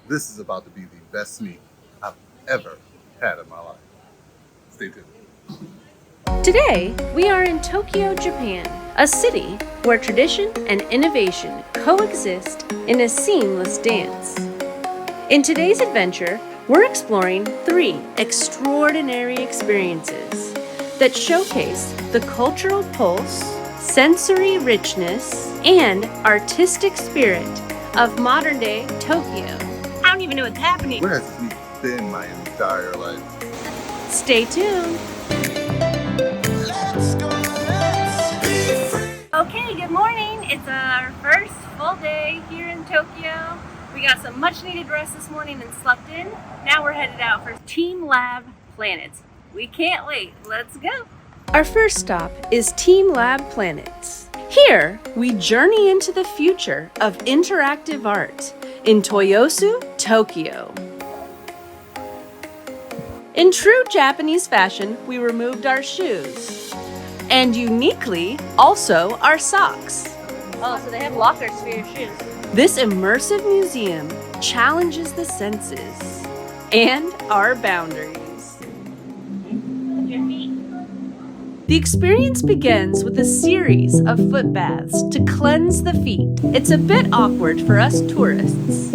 This is about to be the best meat I've ever had in my life. Stay tuned. Today, we are in Tokyo, Japan, a city where tradition and innovation coexist in a seamless dance. In today's adventure, we're exploring 3 extraordinary experiences that showcase the cultural pulse, sensory richness, and artistic spirit of modern-day Tokyo. I don't even know what's happening. Where has this meat been my entire life? Stay tuned. Okay, good morning. It's our first full day here in Tokyo. We got some much needed rest this morning and slept in. Now we're headed out for TeamLab Planets. We can't wait. Let's go. Our first stop is TeamLab Planets. Here, we journey into the future of interactive art in Toyosu, Tokyo. In true Japanese fashion, we removed our shoes. And uniquely, also our socks. Oh, so they have lockers for your shoes. This immersive museum challenges the senses and our boundaries. Your feet. The experience begins with a series of foot baths to cleanse the feet. It's a bit awkward for us tourists,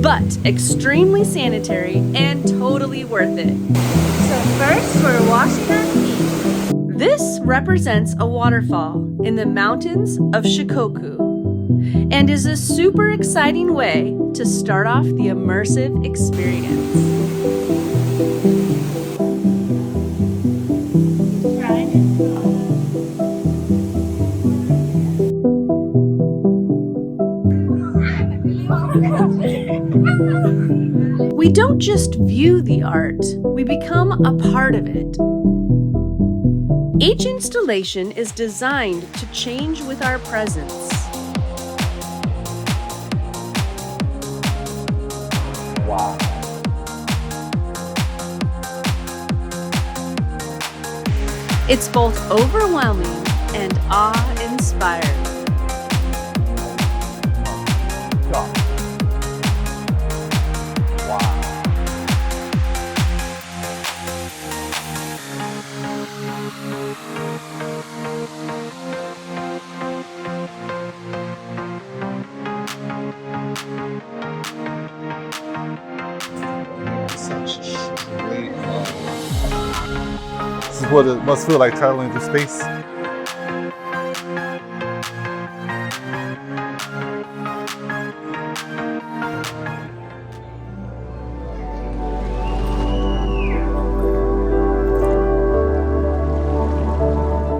but extremely sanitary and totally worth it. So first, we're washing our feet. This represents a waterfall in the mountains of Shikoku and is a super exciting way to start off the immersive experience. We don't just view the art, we become a part of it. Each installation is designed to change with our presence. Wow. It's both overwhelming and awe-inspiring. Wow. Such great fun. This is what it must feel like traveling through space.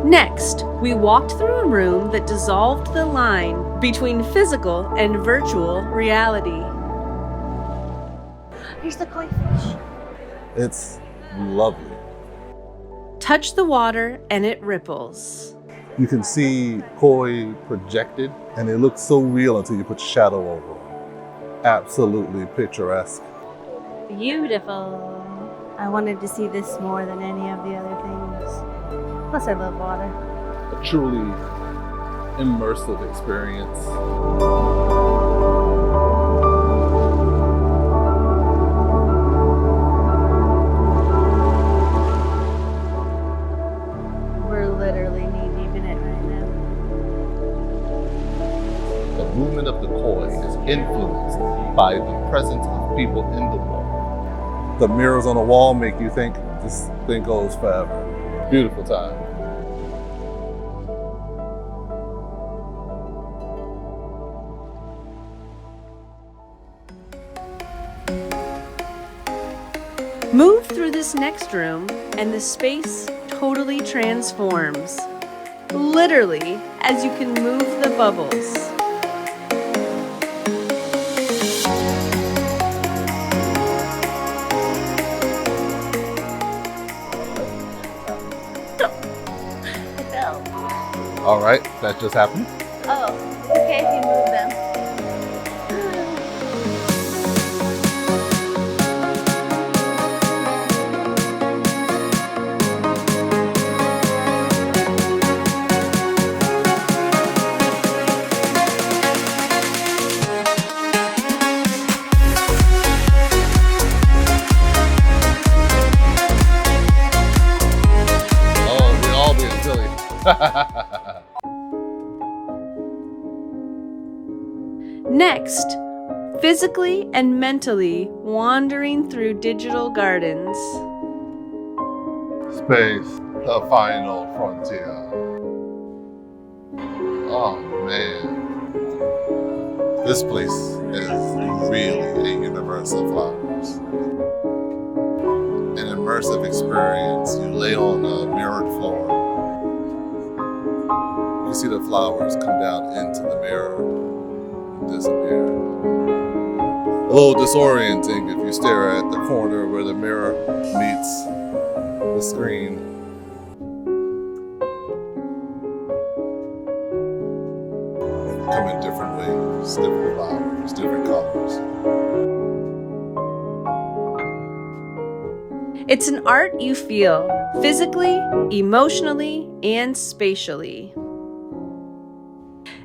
Next, we walked through a room that dissolved the line between physical and virtual reality. Here's the koi fish. It's lovely. Touch the water and it ripples. You can see koi projected, and it looks so real until you put shadow over them. Absolutely picturesque. Beautiful. I wanted to see this more than any of the other things. Plus, I love water. A truly immersive experience. We're literally knee-deep in it right now. The movement of the koi is influenced by the presence of people in the water. The mirrors on the wall make you think this thing goes forever. Beautiful time. Move through this next room and the space totally transforms. Literally, as you can move the bubbles. It fell. All right, that just happened. Oh, it's okay if you move them. Next, physically and mentally wandering through digital gardens. Space, the final frontier. Oh man. This place is really a universe of flowers. An immersive experience. You lay on a mirrored floor. You see the flowers come down into the mirror and disappear. A little disorienting if you stare at the corner where the mirror meets the screen. Come in different waves, different flowers, different colors. It's an art you feel physically, emotionally, and spatially.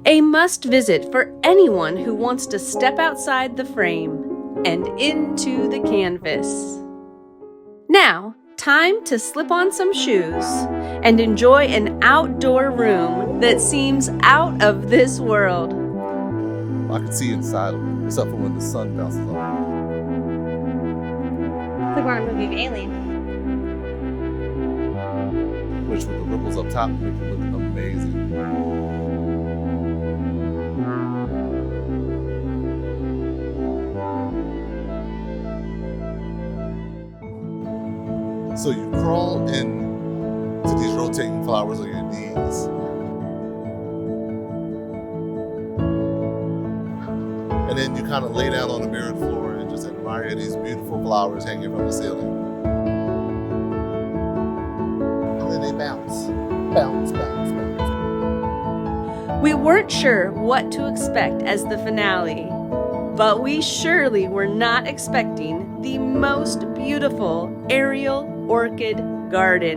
A must visit for anyone who wants to step outside the frame and into the canvas. Now, time to slip on some shoes and enjoy an outdoor room that seems out of this world. I can see inside of it, except for when the sun bounces off. It's like we're in a movie of Alien. Which with the ripples up top make it look amazing. So you crawl in to these rotating flowers on your knees. And then you kind of lay down on the mirrored floor and just admire these beautiful flowers hanging from the ceiling. And then they bounce, bounce, bounce, bounce. We weren't sure what to expect as the finale, but we surely were not expecting the most beautiful aerial orchid garden.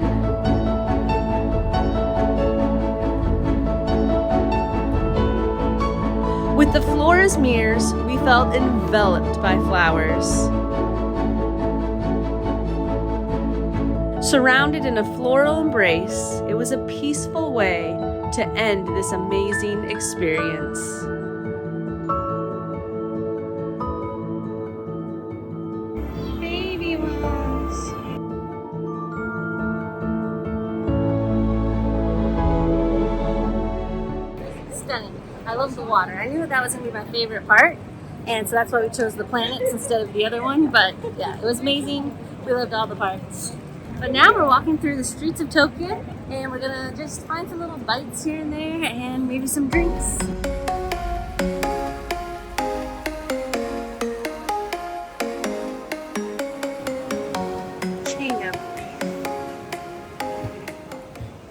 With the floor as mirrors, we felt enveloped by flowers. Surrounded in a floral embrace, it was a peaceful way to end this amazing experience. Baby ones. Stunning. I love the water. I knew that was going to be my favorite part, and so that's why we chose the planets instead of the other one. But yeah, it was amazing. We loved all the parts. But now we're walking through the streets of Tokyo, and we're gonna just find some little bites here and there, and maybe some drinks.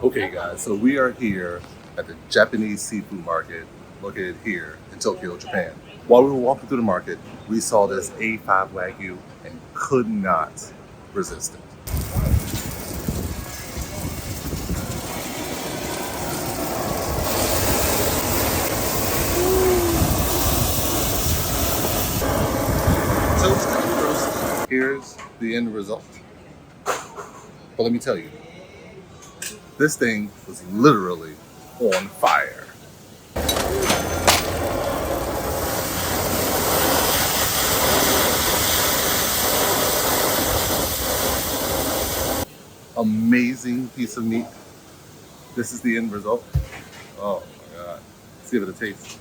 Okay guys, so we are here at the Japanese seafood market located here in Tokyo, Japan. While we were walking through the market, we saw this A5 Wagyu and could not resist it. So it's kind of roasted. Here's the end result. But let me tell you, this thing was literally on fire. Amazing piece of meat. This is the end result. Oh my God. Let's give it a taste.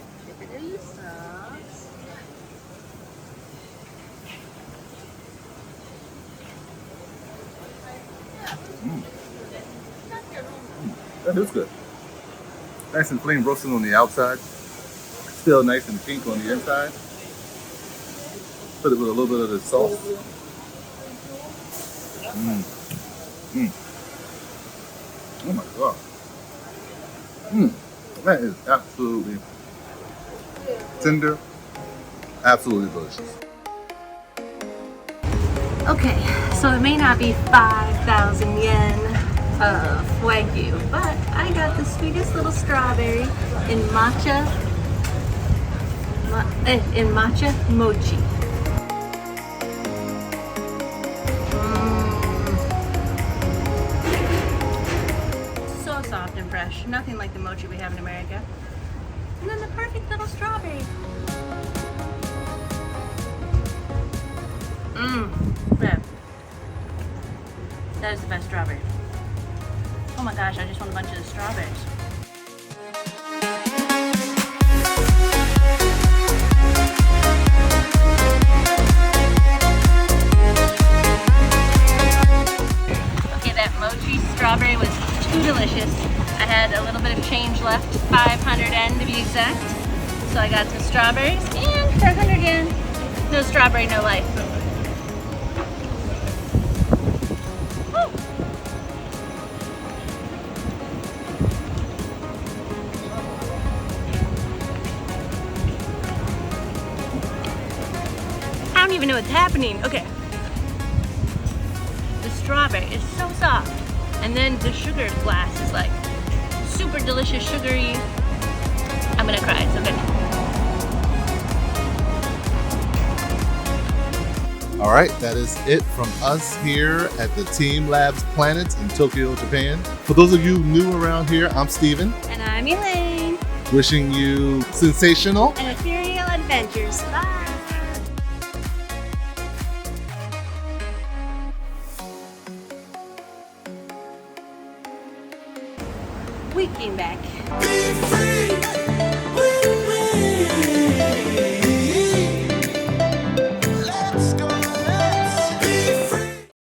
That is good. Nice and plain roasted on the outside. Still nice and pink on the inside. Put it with a little bit of the sauce. Oh my God. That is absolutely tender. Absolutely delicious. Okay, so it may not be 5,000 yen of Wagyu, but I got the sweetest little strawberry in matcha mochi. So soft and fresh. nothing like the mochi we have in America. And then the perfect little strawberry. Yeah. That is the best strawberry. Oh my gosh, I just want a bunch of the strawberries. Okay, that mochi strawberry was too delicious. I had a little bit of change left, 500 yen to be exact. So I got some strawberries and for 100 yen, no strawberry, no life. I don't even know what's happening. Okay. The strawberry is so soft. And then the sugar glass is like super delicious, sugary. I'm gonna cry, it's so good. All right, that is it from us here at the TeamLab Planets in Tokyo, Japan. For those of you new around here, I'm Steven. And I'm Elaine. Wishing you sensational And ethereal adventures. Bye. We came back. Be free.